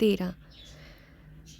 13।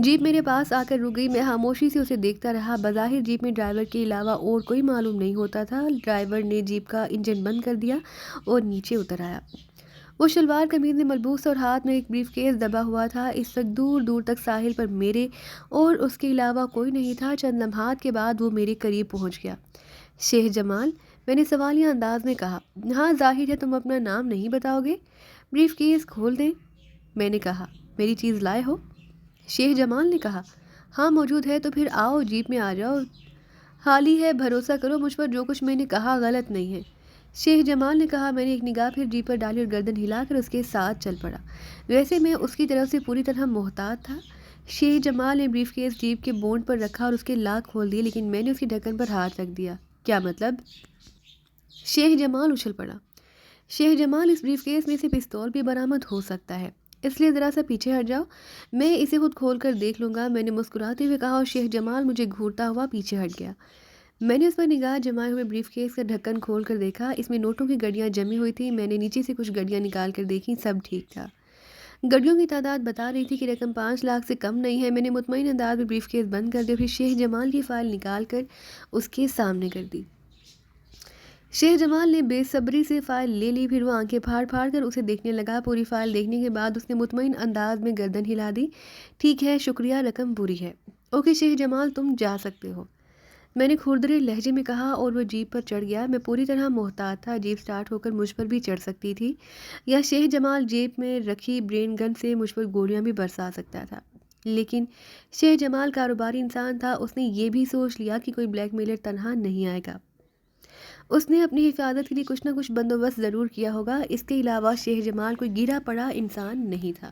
Jeep میرے پاس آ کر رک گئی۔ میں خاموشی سے اسے دیکھتا رہا۔ بظاہر جیپ میں ڈرائیور کے علاوہ اور کوئی معلوم نہیں ہوتا تھا۔ ڈرائیور نے جیپ کا انجن بند کر دیا اور نیچے اتر آیا۔ وہ شلوار قمیض میں ملبوس اور ہاتھ میں ایک بریف کیس دبا ہوا تھا۔ اس وقت دور دور تک ساحل پر میرے اور اس کے علاوہ کوئی نہیں تھا۔ چند لمحات کے بعد وہ میرے قریب پہنچ گیا۔ شیخ جمال، میں نے سوالیہ انداز میں کہا۔ ہاں، ظاہر ہے تم اپنا نام نہیں بتاؤ گے۔ بریف کیس کھول دیں، میں نے کہا۔ میری چیز لائے ہو؟ شیخ جمال نے کہا۔ ہاں موجود ہے، تو پھر آؤ جیپ میں آ جاؤ۔ حالی ہے، بھروسہ کرو مجھ پر، جو کچھ میں نے کہا غلط نہیں ہے۔ شیخ جمال نے کہا۔ میں نے ایک نگاہ پھر جیپ پر ڈالی اور گردن ہلا کر اس کے ساتھ چل پڑا۔ ویسے میں اس کی طرف سے پوری طرح محتاط تھا۔ شیخ جمال نے بریف کیس جیپ کے بونٹ پر رکھا اور اس کے لاک کھول دیے، لیکن میں نے اس کی ڈھکن پر ہاتھ رکھ دیا۔ کیا مطلب؟ شیخ جمال اچھل پڑا۔ شیخ جمال، اس بریف کیس میں سے پستول بھی برآمد ہو سکتا ہے، اس لیے ذرا سا پیچھے ہٹ جاؤ، میں اسے خود کھول کر دیکھ لوں گا، میں نے مسکراتے ہوئے کہا، اور شیخ جمال مجھے گھورتا ہوا پیچھے ہٹ گیا۔ میں نے اس پر نگاہ جمائے ہوئے بریف کیس کا ڈھکن کھول کر دیکھا۔ اس میں نوٹوں کی گڈیاں جمی ہوئی تھیں۔ میں نے نیچے سے کچھ گڈیاں نکال کر دیکھیں، سب ٹھیک تھا۔ گڈیوں کی تعداد بتا رہی تھی کہ رقم 5 لاکھ سے کم نہیں ہے۔ میں نے مطمئن انداز میں بریف کیس بند کر دیا، پھر شیخ جمال کی فائل نکال کر اس کے سامنے کر دی۔ شیخ جمال نے بے صبری سے فائل لے لی، پھر وہ آنکھیں پھاڑ پھاڑ کر اسے دیکھنے لگا۔ پوری فائل دیکھنے کے بعد اس نے مطمئن انداز میں گردن ہلا دی۔ ٹھیک ہے، شکریہ، رقم پوری ہے۔ اوکے شیخ جمال، تم جا سکتے ہو، میں نے کھردرے لہجے میں کہا، اور وہ جیپ پر چڑھ گیا۔ میں پوری طرح محتاط تھا، جیپ سٹارٹ ہو کر مجھ پر بھی چڑھ سکتی تھی، یا شیخ جمال جیپ میں رکھی برین گن سے مجھ پر گولیاں بھی برسا سکتا تھا۔ لیکن شیخ جمال کاروباری انسان تھا، اس نے یہ بھی سوچ لیا کہ کوئی بلیک میلر تنہا نہیں آئے گا، اس نے اپنی حفاظت کے لیے کچھ نہ کچھ بندوبست ضرور کیا ہوگا۔ اس کے علاوہ شیخ جمال کوئی گرا پڑا انسان نہیں تھا۔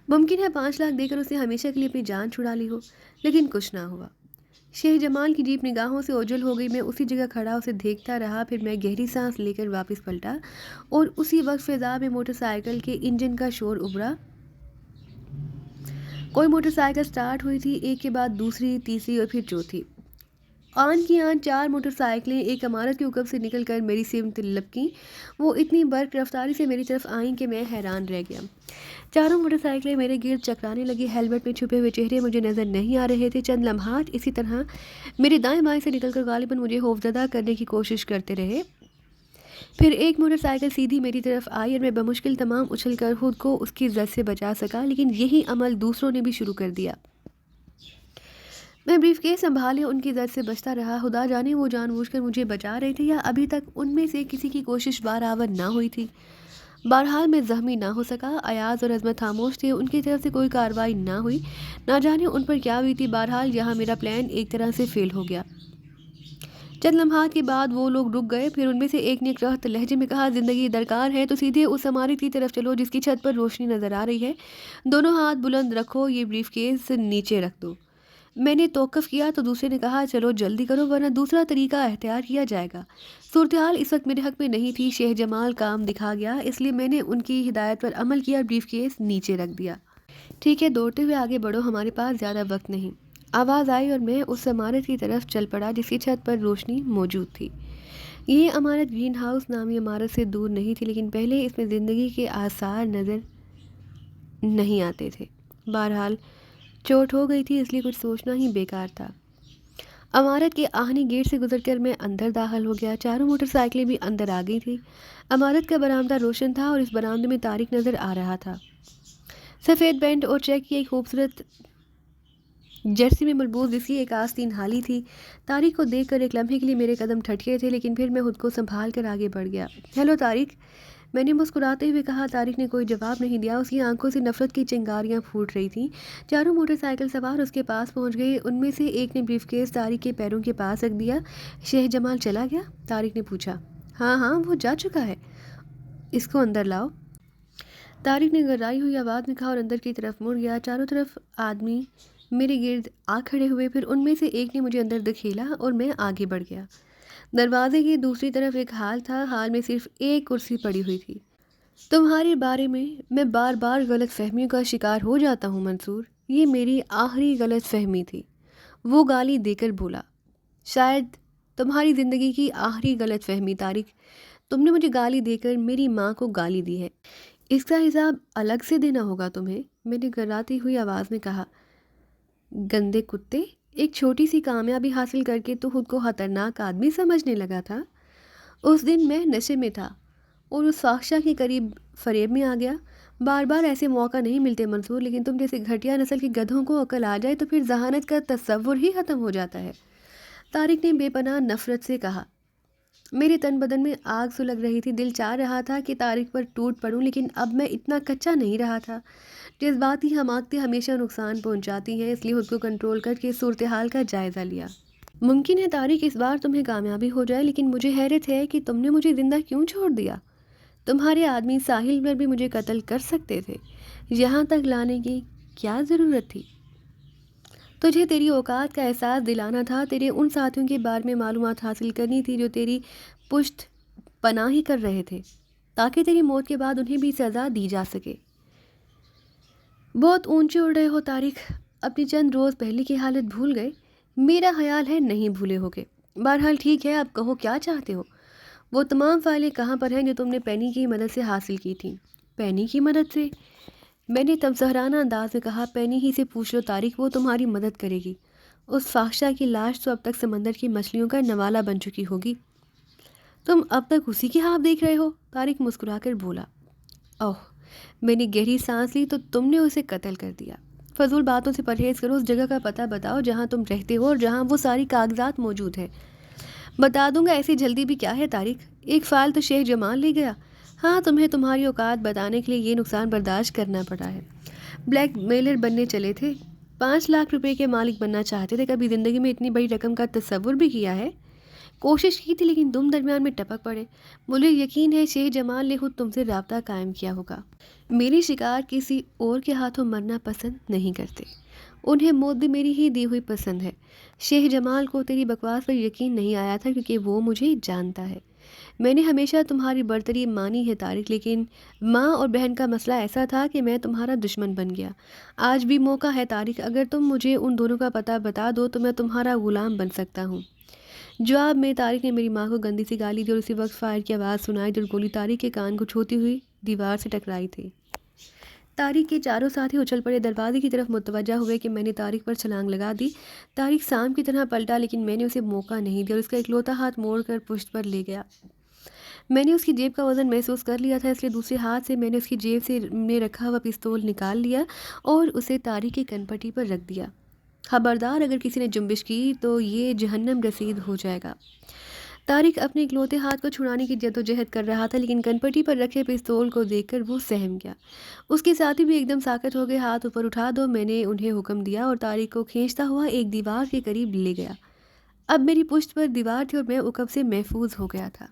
ممکن ہے 5 لاکھ دے کر اسے ہمیشہ کے لیے اپنی جان چھڑا لی ہو، لیکن کچھ نہ ہوا۔ شیخ جمال کی جیپ نگاہوں سے اوجھل ہو گئی۔ میں اسی جگہ کھڑا اسے دیکھتا رہا، پھر میں گہری سانس لے کر واپس پلٹا، اور اسی وقت فضا میں موٹر سائیکل کے انجن کا شور ابھرا۔ کوئی موٹر سائیکل سٹارٹ ہوئی تھی، ایک کے بعد دوسری، تیسری اور پھر چوتھی۔ آن کی آن 4 موٹر سائیکلیں ایک عمارت کے اوپر سے نکل کر میری سمت لپکیں۔ وہ اتنی برق رفتاری سے میری طرف آئیں کہ میں حیران رہ گیا۔ چاروں موٹر سائیکلیں میرے گرد چکرانے لگی۔ ہیلمٹ میں چھپے ہوئے چہرے مجھے نظر نہیں آ رہے تھے۔ چند لمحات اسی طرح میرے دائیں بائیں سے نکل کر غالباً مجھے خوفزدہ کرنے کی کوشش کرتے رہے۔ پھر ایک موٹر سائیکل سیدھی میری طرف آئی، اور میں بمشکل تمام اچھل کر خود کو اس کی زد سے بچا سکا، لیکن یہی عمل دوسروں نے بھی شروع کر دیا۔ میں بریف کیس سنبھالے ان کی زد سے بچتا رہا۔ خدا جانے وہ جان بوجھ کر مجھے بچا رہے تھے، یا ابھی تک ان میں سے کسی کی کوشش برآمد نہ ہوئی تھی۔ بہرحال میں زخمی نہ ہو سکا۔ ایاز اور عظمت خاموش تھے، ان کی طرف سے کوئی کارروائی نہ ہوئی۔ نہ جانے ان پر کیا ہوئی تھی۔ بہرحال یہاں میرا پلان ایک طرح سے فیل ہو گیا۔ چند لمحات کے بعد وہ لوگ رک گئے، پھر ان میں سے ایک نے سخت لہجے میں کہا، زندگی درکار ہے تو سیدھے اس عمارت کی طرف چلو جس کی چھت پر روشنی نظر آ رہی ہے۔ دونوں ہاتھ بلند رکھو، یہ بریف کیس نیچے رکھ دو۔ میں نے توقف کیا تو دوسرے نے کہا، چلو جلدی کرو ورنہ دوسرا طریقہ اختیار کیا جائے گا۔ صورتحال اس وقت میرے حق میں نہیں تھی۔ شیخ جمال کام دکھا گیا، اس لیے میں نے ان کی ہدایت پر عمل کیا، بریف کیس نیچے رکھ دیا۔ ٹھیک ہے، دوڑتے ہوئے آگے بڑھو، ہمارے پاس زیادہ وقت نہیں۔ آواز آئی اور میں اس عمارت کی طرف چل پڑا جس کی چھت پر روشنی موجود تھی۔ یہ عمارت گرین ہاؤس نامی عمارت سے دور نہیں تھی، لیکن پہلے اس میں زندگی کے آثار نظر نہیں آتے تھے۔ بہرحال چوٹ ہو گئی تھی، اس لیے کچھ سوچنا ہی بیکار تھا۔ عمارت کے آہنی گیٹ سے گزر کر میں اندر داخل ہو گیا۔ چاروں موٹر سائیکلیں بھی اندر آ گئی تھیں۔ عمارت کا برآمدہ روشن تھا اور اس برآمدے میں طارق نظر آ رہا تھا۔ سفید پینٹ اور چیک کی ایک خوبصورت جرسی میں ملبوس جس کی ایک آستین حالی تھی۔ طارق کو دیکھ کر ایک لمحے کے لیے میرے قدم ٹھٹکے تھے، لیکن پھر میں خود کو سنبھال کر آگے بڑھ گیا۔ ہیلو طارق، میں نے مسکراتے ہوئے کہا۔ طارق نے کوئی جواب نہیں دیا، اس کی آنکھوں سے نفرت کی چنگاریاں پھوٹ رہی تھیں۔ چاروں موٹر سائیکل سوار اس کے پاس پہنچ گئے۔ ان میں سے ایک نے بریف کیس طارق کے پیروں کے پاس رکھ دیا۔ شیخ جمال چلا گیا؟ طارق نے پوچھا۔ ہاں ہاں، وہ جا چکا ہے، اس کو اندر لاؤ، طارق نے گھبرائی ہوئی آواز میں کہا، اور اندر کی طرف مڑ گیا۔ چاروں طرف آدمی میرے گرد آ کھڑے ہوئے، پھر ان میں سے ایک نے مجھے اندر دھکیلا اور میں آگے بڑھ گیا۔ دروازے کی دوسری طرف ایک ہال تھا، ہال میں صرف ایک کرسی پڑی ہوئی تھی۔ تمہارے بارے میں بار بار غلط فہمیوں کا شکار ہو جاتا ہوں منصور، یہ میری آخری غلط فہمی تھی، وہ گالی دے کر بولا۔ شاید تمہاری زندگی کی آخری غلط فہمی طارق، تم نے مجھے گالی دے کر میری ماں کو گالی دی ہے، اس کا حساب الگ سے دینا ہوگا تمہیں، میں نے گراتی ہوئی آواز میں کہا۔ گندے کتے، ایک چھوٹی سی کامیابی حاصل کر کے تو خود کو خطرناک آدمی سمجھنے لگا تھا۔ اس دن میں نشے میں تھا اور اس فاحشہ کے قریب فریب میں آ گیا۔ بار بار ایسے موقع نہیں ملتے منصور، لیکن تم جیسے گھٹیا نسل کے گدھوں کو عقل آ جائے تو پھر ذہانت کا تصور ہی ختم ہو جاتا ہے۔ طارق نے بے پناہ نفرت سے کہا۔ میرے تن بدن میں آگ سلگ رہی تھی، دل چاہ رہا تھا کہ طارق پر ٹوٹ پڑوں، لیکن اب میں اتنا کچا نہیں رہا تھا۔ جذباتی حماقتیں ہمیشہ نقصان پہنچاتی ہیں، اس لیے خود کو کنٹرول کر کے صورتحال کا جائزہ لیا۔ ممکن ہے طارق اس بار تمہیں کامیابی ہو جائے، لیکن مجھے حیرت ہے کہ تم نے مجھے زندہ کیوں چھوڑ دیا؟ تمہارے آدمی ساحل پر بھی مجھے قتل کر سکتے تھے، یہاں تک لانے کی کیا ضرورت تھی؟ تجھے تیری اوقات کا احساس دلانا تھا، تیرے ان ساتھیوں کے بارے میں معلومات حاصل کرنی تھی جو تیری پشت پناہی کر رہے تھے، تاکہ تیری موت کے بعد انہیں بھی سزا دی جا سکے۔ بہت اونچے اڑ رہے ہو طارق، اپنی چند روز پہلے کی حالت بھول گئے؟ میرا خیال ہے نہیں بھولے ہوگے۔ بہرحال ٹھیک ہے، اب کہو کیا چاہتے ہو؟ وہ تمام فائلیں کہاں پر ہیں جو تم نے پینی کی مدد سے حاصل کی تھیں؟ پینی کی مدد سے؟ میں نے تمسخرانہ انداز میں کہا۔ پینی ہی سے پوچھ لو طارق، وہ تمہاری مدد کرے گی۔ اس فاحشہ کی لاش تو اب تک سمندر کی مچھلیوں کا نوالہ بن چکی ہوگی۔ تم اب تک اسی کی خواب دیکھ رہے ہو؟ طارق مسکرا کر بولا۔ اوہ، میں نے گہری سانس لی۔ تو تم نے اسے قتل کر دیا۔ فضول باتوں سے پرہیز کرو، اس جگہ کا پتہ بتاؤ جہاں تم رہتے ہو اور جہاں وہ ساری کاغذات موجود ہیں۔ بتا دوں گا، ایسی جلدی بھی کیا ہے طارق؟ ایک فائل تو شیخ جمال لے گیا۔ ہاں، تمہیں تمہاری اوقات بتانے کے لیے یہ نقصان برداشت کرنا پڑا ہے۔ بلیک میلر بننے چلے تھے، 5 لاکھ روپے کے مالک بننا چاہتے تھے۔ کبھی زندگی میں اتنی بڑی رقم کا تصور بھی کیا ہے؟ کوشش کی تھی، لیکن تم درمیان میں ٹپک پڑے۔ مجھے یقین ہے شیخ جمال نے خود تم سے رابطہ قائم کیا ہوگا۔ میری شکار کسی اور کے ہاتھوں مرنا پسند نہیں کرتے، انہیں موت بھی میری ہی دی ہوئی پسند ہے۔ شیخ جمال کو تیری بکواس پر یقین نہیں آیا تھا، کیونکہ وہ مجھے جانتا ہے۔ میں نے ہمیشہ تمہاری برتری مانی ہے طارق، لیکن ماں اور بہن کا مسئلہ ایسا تھا کہ میں تمہارا دشمن بن گیا۔ آج بھی موقع ہے طارق، اگر تم مجھے ان دونوں کا پتہ بتا دو تو میں تمہارا غلام بن سکتا ہوں۔ جواب میں طارق نے میری ماں کو گندی سی گالی دی اور اسی وقت فائر کی آواز سنائی جو گولی طارق کے کان کو چھوتی ہوئی دیوار سے ٹکرائی تھی۔ طارق کے چاروں ساتھی اچھل پڑے، دروازے کی طرف متوجہ ہوئے کہ میں نے طارق پر چھلانگ لگا دی۔ طارق سام کی طرح پلٹا، لیکن میں نے اسے موقع نہیں دیا اور اس کا اکلوتا ہاتھ موڑ کر پشت پر لے گیا۔ میں نے اس کی جیب کا وزن محسوس کر لیا تھا، اس لیے دوسرے ہاتھ سے میں نے اس کی جیب سے میں رکھا ہوا پستول نکال لیا اور اسے طارق کے کن پٹی پر رکھ دیا۔ خبردار، اگر کسی نے جنبش کی تو یہ جہنم رسید ہو جائے گا۔ طارق اپنے اکلوتے ہاتھ کو چھڑانے کی جدوجہد کر رہا تھا، لیکن کن پٹی پر رکھے پستول کو دیکھ کر وہ سہم گیا۔ اس کے ساتھی بھی ایک دم ساکت ہو گئے۔ ہاتھ اوپر اٹھا دو، میں نے انہیں حکم دیا اور طارق کو کھینچتا ہوا ایک دیوار کے قریب لے گیا۔ اب میری پشت پر دیوار تھی اور میں عقب سے محفوظ ہو گیا تھا۔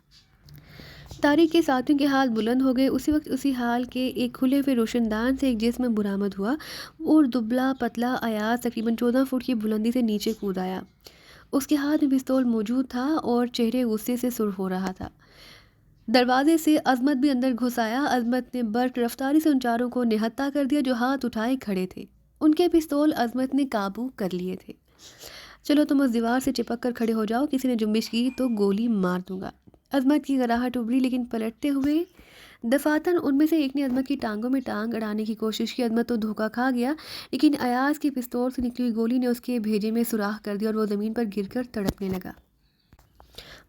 طارق کے ساتھیوں کے ہاتھ بلند ہو گئے۔ اسی وقت اسی حال کے ایک کھلے ہوئے روشن دان سے ایک جسم برآمد ہوا اور دبلا پتلا ایاز تقریباً 14 فٹ کی بلندی سے نیچے کود آیا۔ اس کے ہاتھ میں پستول موجود تھا اور چہرے غصے سے سرخ ہو رہا تھا۔ دروازے سے عظمت بھی اندر گھس آیا۔ عظمت نے برق رفتاری سے ان چاروں کو نہتہ کر دیا جو ہاتھ اٹھائے کھڑے تھے۔ ان کے پستول عظمت نے قابو کر لیے تھے۔ چلو تم اس دیوار سے چپک کر کھڑے ہو جاؤ، کسی نے جنبش کی تو گولی مار دوں گا۔ عظمت کی گراہٹ ابھری، لیکن پلٹتے ہوئے دفعتاً ان میں سے ایک نے عظمت کی ٹانگوں میں ٹانگ اڑانے کی کوشش کی۔ عظمت تو دھوکہ کھا گیا، لیکن ایاز کی پستول سے نکلی ہوئی گولی نے اس کے بھیجے میں سوراخ کر دیا اور وہ زمین پر گر کر تڑپنے لگا۔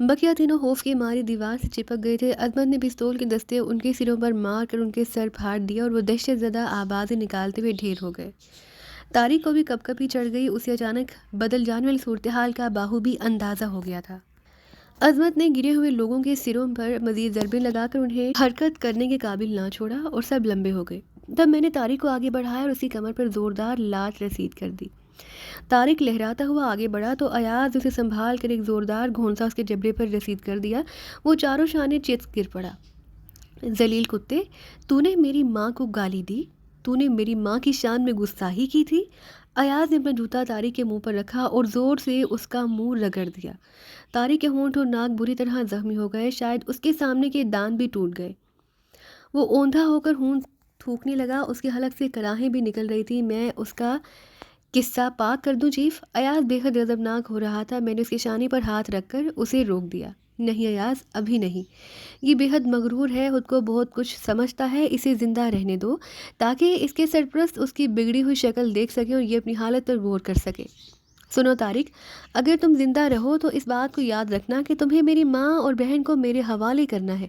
بقیہ تینوں خوف کے مارے دیوار سے چپک گئے تھے۔ عظمت نے پستول کے دستے ان کے سروں پر مار کر ان کے سر پھاڑ دیا اور وہ دہشت زدہ آوازیں نکالتے ہوئے ڈھیر ہو گئے۔ طارق کو بھی کپ کپی چڑھ گئی، اسے اچانک بدل جانے والی صورتحال کا باخوبی اندازہ ہو گیا تھا۔ عظمت نے گرے ہوئے لوگوں کے سروں پر مزید ضربیں لگا کر انہیں حرکت کرنے کے قابل نہ چھوڑا اور سب لمبے ہو گئے۔ تب میں نے طارق کو آگے بڑھایا اور اس کی کمر پر زوردار لات رسید کر دی۔ طارق لہراتا ہوا آگے بڑھا تو ایاز اسے سنبھال کر ایک زوردار گھونسا اس کے جبڑے پر رسید کر دیا۔ وہ چاروں شانے چت گر پڑا۔ ذلیل کتے، تو نے میری ماں کو گالی دی؟ تو نے میری ماں کی شان میں گستاخی کی تھی؟ ایاز نے اپنا جوتا طارق کے منہ پر رکھا اور زور سے اس کا منہ رگڑ دیا۔ طارق کے ہونٹ اور ناک بری طرح زخمی ہو گئے، شاید اس کے سامنے کے دان بھی ٹوٹ گئے۔ وہ اوندھا ہو کر خون تھوکنے لگا، اس کے حلق سے کراہیں بھی نکل رہی تھی۔ میں اس کا قصہ پاک کر دوں چیف؟ ایاز بے حد غضبناک ہو رہا تھا۔ میں نے اس کے شانے پر ہاتھ رکھ کر اسے روک دیا۔ نہیں ایاز، ابھی نہیں۔ یہ بے حد مغرور ہے، خود کو بہت کچھ سمجھتا ہے، اسے زندہ رہنے دو تاکہ اس کے سرپرست اس کی بگڑی ہوئی شکل دیکھ سکے اور یہ اپنی حالت پر غور کر سکے۔ سنو طارق، اگر تم زندہ رہو تو اس بات کو یاد رکھنا کہ تمہیں میری ماں اور بہن کو میرے حوالے کرنا ہے۔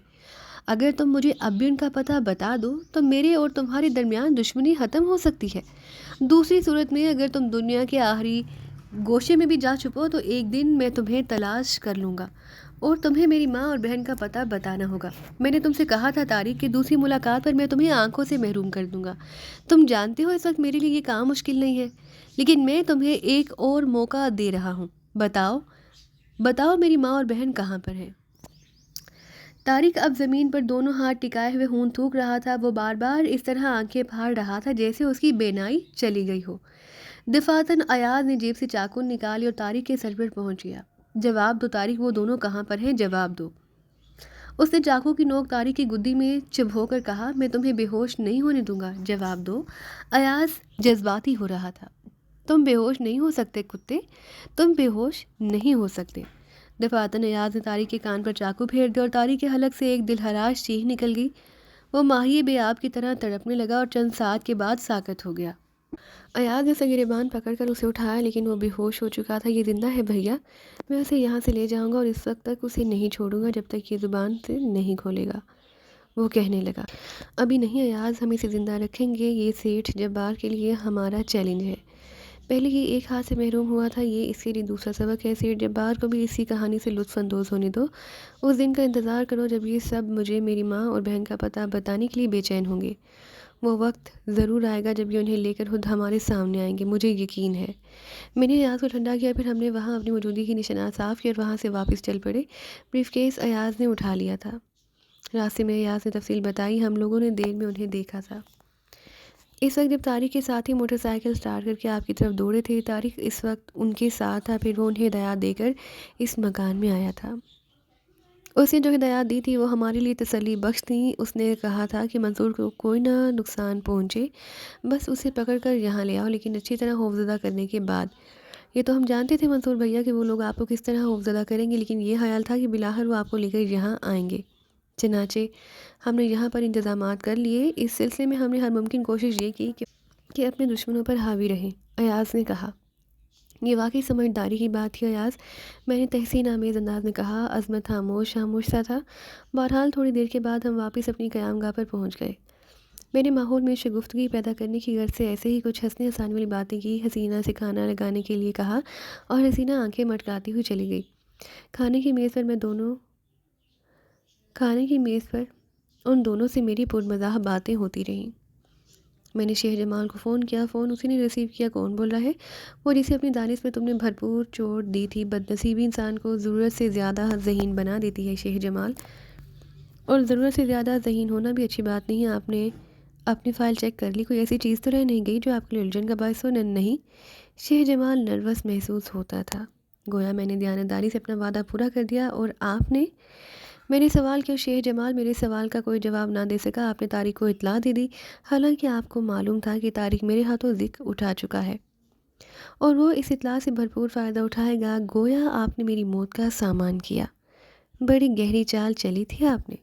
اگر تم مجھے اب بھی ان کا پتہ بتا دو تو میرے اور تمہارے درمیان دشمنی ختم ہو سکتی ہے۔ دوسری صورت میں اگر تم دنیا کے آخری گوشے میں بھی جا چھپو تو ایک دن میں تمہیں تلاش کر لوں گا اور تمہیں میری ماں اور بہن کا پتہ بتانا ہوگا۔ میں نے تم سے کہا تھا طارق کہ دوسری ملاقات پر میں تمہیں آنکھوں سے محروم کر دوں گا۔ تم جانتے ہو اس وقت میرے لیے یہ کام مشکل نہیں ہے، لیکن میں تمہیں ایک اور موقع دے رہا ہوں۔ بتاؤ میری ماں اور بہن کہاں پر ہیں؟ طارق اب زمین پر دونوں ہاتھ ٹکائے ہوئے ہون تھوک رہا تھا۔ وہ بار بار اس طرح آنکھیں پھاڑ رہا تھا جیسے اس کی بینائی چلی گئی ہو۔ دفاتن ایاز نے جیب سے چاقو نکالی اور طارق کے سر پر پہنچ گیا۔ جواب دو طارق، وہ دونوں کہاں پر ہیں؟ جواب دو۔ اس نے چاقو کی نوک طارق کی گدی میں چبھو کر کہا، میں تمہیں بے ہوش نہیں ہونے دوں گا، جواب دو۔ ایاز جذباتی ہو رہا تھا۔ تم بے ہوش نہیں ہو سکتے کتے، تم بے ہوش نہیں ہو سکتے۔ دفاتن ایاز نے طارق کے کان پر چاقو پھیر دیا اور طارق کے حلق سے ایک دلہراش چیخ نکل گئی۔ وہ ماہی بے آب کی طرح تڑپنے لگا اور چند ساتھ کے بعد ساکت ہو گیا۔ ایاز نے گریبان پکڑ کر اسے اٹھایا لیکن وہ بے ہوش ہو چکا تھا۔ یہ زندہ ہے بھیا، میں اسے یہاں سے لے جاؤں گا اور اس وقت تک اسے نہیں چھوڑوں گا جب تک یہ زبان سے نہیں کھولے گا، وہ کہنے لگا۔ ابھی نہیں ایاز، ہم اسے زندہ رکھیں گے، یہ سیٹھ جبار کے لیے ہمارا چیلنج ہے۔ پہلے یہ ایک ہاتھ سے محروم ہوا تھا، یہ اس کے لیے دوسرا سبق ہے۔ سیٹھ جبار کو بھی اسی کہانی سے لطف اندوز ہونے دو۔ اس دن کا انتظار کرو جب یہ سب مجھے میری ماں اور بہن کا پتہ بتانے کے لیے بے چین ہوں گے۔ وہ وقت ضرور آئے گا جب یہ انہیں لے کر خود ہمارے سامنے آئیں گے، مجھے یقین ہے۔ میں نے ایاز کو ٹھنڈا کیا، پھر ہم نے وہاں اپنی موجودگی کی نشانات صاف کیے اور وہاں سے واپس چل پڑے۔ بریف کیس ایاز نے اٹھا لیا تھا۔ راستے میں ایاز نے تفصیل بتائی، ہم لوگوں نے دیر میں انہیں دیکھا تھا۔ اس وقت جب طارق کے ساتھی موٹر سائیکل سٹارٹ کر کے آپ کی طرف دوڑے تھے، طارق اس وقت ان کے ساتھ تھا، پھر وہ انہیں ہدایات دے کر اس مکان میں آیا تھا۔ اس نے جو ہدایات دی تھی وہ ہمارے لیے تسلی بخش تھیں۔ اس نے کہا تھا کہ منصور کو کوئی نہ نقصان پہنچے، بس اسے پکڑ کر یہاں لے آؤ، لیکن اچھی طرح خوفزدہ کرنے کے بعد۔ یہ تو ہم جانتے تھے منصور بھیا کہ وہ لوگ آپ کو کس طرح خوفزدہ کریں گے، لیکن یہ خیال تھا کہ بالآخر وہ آپ کو لے کر یہاں آئیں گے۔ چنانچہ ہم نے یہاں پر انتظامات کر لیے۔ اس سلسلے میں ہم نے ہر ممکن کوشش یہ کی کہ اپنے دشمنوں پر حاوی رہیں، ایاز نے کہا۔ یہ واقعی سمجھداری کی بات تھی ایاز، میں نے تحسین آمیز انداز میں کہا۔ عظمت خاموش سا تھا۔ بہرحال تھوڑی دیر کے بعد ہم واپس اپنی قیام گاہ پر پہنچ گئے۔ میں نے ماحول میں شگفتگی پیدا کرنے کی غرض سے ایسے ہی کچھ ہنسنے ہنسانے والی باتیں کی۔ حسینہ سے کھانا لگانے کے لیے کہا اور حسینہ آنکھیں مٹکاتی ہوئی چلی گئی۔ کھانے کی میز پر ان دونوں سے میری پرمزاح باتیں ہوتی رہیں۔ میں نے شیخ جمال کو فون کیا، فون اسی نے ریسیو کیا۔ کون بول رہا ہے؟ وہ جسے اپنی دانش میں تم نے بھرپور چوٹ دی تھی۔ بد نصیبی انسان کو ضرورت سے زیادہ ذہین بنا دیتی ہے شیخ جمال، اور ضرورت سے زیادہ ذہین ہونا بھی اچھی بات نہیں ہے۔ آپ نے اپنی فائل چیک کر لی؟ کوئی ایسی چیز تو رہ نہیں گئی جو آپ کے لیے الجھن کا باعث ہو؟ نہیں۔ شیخ جمال نروس محسوس ہوتا تھا، گویا میں نے دیانتداری سے اپنا وعدہ پورا کر دیا۔ اور آپ نے؟ میں نے سوال کیا۔ شیخ جمال میرے سوال کا کوئی جواب نہ دے سکا۔ آپ نے طارق کو اطلاع دے دی، حالانکہ آپ کو معلوم تھا کہ طارق میرے ہاتھوں ذک اٹھا چکا ہے اور وہ اس اطلاع سے بھرپور فائدہ اٹھائے گا۔ گویا آپ نے میری موت کا سامان کیا۔ بڑی گہری چال چلی تھی آپ نے،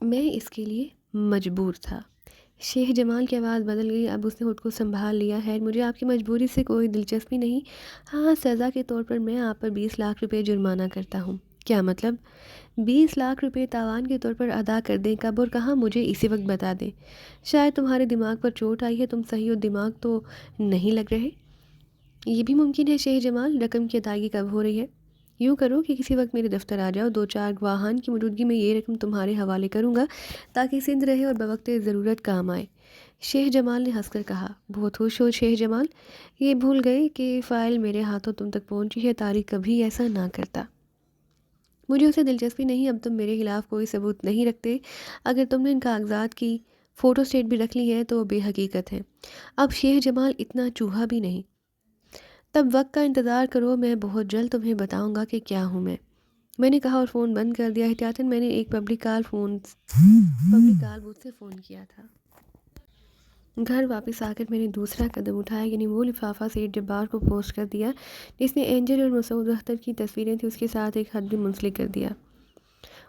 میں اس کے لیے مجبور تھا۔ شیخ جمال کی آواز بدل گئی، اب اس نے خود کو سنبھال لیا۔ خیر، مجھے آپ کی مجبوری سے کوئی دلچسپی نہیں۔ ہاں، سزا کے طور پر میں آپ پر 20 لاکھ روپے جرمانہ کرتا ہوں۔ کیا مطلب؟ 20 لاکھ روپے تاوان کے طور پر ادا کر دیں۔ کب اور کہاں؟ مجھے اسی وقت بتا دیں۔ شاید تمہارے دماغ پر چوٹ آئی ہے، تم صحیح و دماغ تو نہیں لگ رہے۔ یہ بھی ممکن ہے شیخ جمال۔ رقم کی ادائیگی کب ہو رہی ہے؟ یوں کرو کہ کسی وقت میرے دفتر آ جاؤ، 2-4 گواہان کی موجودگی میں یہ رقم تمہارے حوالے کروں گا تاکہ سندھ رہے اور بوقت ضرورت کام آئے۔ شیخ جمال نے ہنس کر کہا۔ بہت خوش ہو شیخ جمال، یہ بھول گئے کہ فائل میرے ہاتھوں تم تک پہنچی ہے۔ طارق کبھی ایسا نہ کرتا۔ مجھے اسے دلچسپی نہیں۔ اب تم میرے خلاف کوئی ثبوت نہیں رکھتے۔ اگر تم نے ان کاغذات کی فوٹو اسٹیٹ بھی رکھ لی ہے تو بے حقیقت ہے۔ اب شیخ جمال اتنا چوہا بھی نہیں۔ تب وقت کا انتظار کرو، میں بہت جلد تمہیں بتاؤں گا کہ کیا ہوں میں نے کہا اور فون بند کر دیا۔ احتیاطاً میں نے ایک پبلک کال بوتھ سے فون کیا تھا۔ گھر واپس آ کر میں نے دوسرا قدم اٹھایا، یعنی وہ لفافہ سید جبار کو پوسٹ کر دیا جس میں اینجل اور مسعود اختر کی تصویریں تھیں، اس کے ساتھ ایک خط بھی منسلک کر دیا۔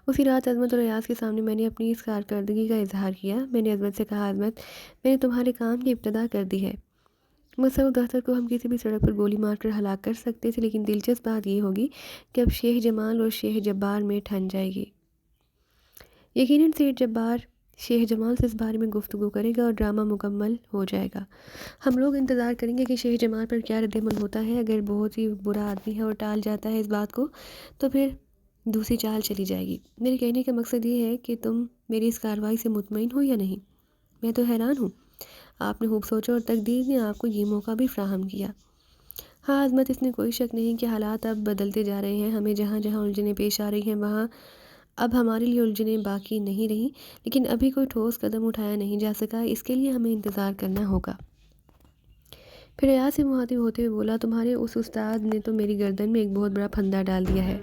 اسی رات عظمت اور ریاض کے سامنے میں نے اپنی اس کارکردگی کا اظہار کیا۔ میں نے عظمت سے کہا، عظمت، میں نے تمہارے کام کی ابتدا کر دی ہے۔ مسعود اختر کو ہم کسی بھی سڑک پر گولی مار کر ہلاک کر سکتے تھے، لیکن دلچسپ بات یہ ہوگی کہ اب شیخ جمال اور شیخ جبار میں ٹھن جائے گی۔ یقیناً سید جبار شیخ جمال سے اس بارے میں گفتگو کرے گا اور ڈرامہ مکمل ہو جائے گا۔ ہم لوگ انتظار کریں گے کہ شیخ جمال پر کیا رد عمل ہوتا ہے۔ اگر بہت ہی برا آدمی ہے اور ٹال جاتا ہے اس بات کو، تو پھر دوسری چال چلی جائے گی۔ میرے کہنے کا مقصد یہ ہے کہ تم میری اس کارروائی سے مطمئن ہو یا نہیں؟ میں تو حیران ہوں۔ آپ نے خوب سوچا اور تقدیر نے آپ کو یہ موقع بھی فراہم کیا۔ ہاں عظمت، اس میں کوئی شک نہیں کہ حالات اب بدلتے جا رہے ہیں۔ ہمیں جہاں جہاں الجھنیں پیش آ رہی ہیں وہاں اب ہمارے لیے الجھنیں باقی نہیں رہیں، لیکن ابھی کوئی ٹھوس قدم اٹھایا نہیں جا سکا، اس کے لیے ہمیں انتظار کرنا ہوگا۔ پھر ریاض سے مخاطب ہوتے ہوئے بولا، تمہارے اس استاد نے تو میری گردن میں ایک بہت بڑا پھندا ڈال دیا ہے۔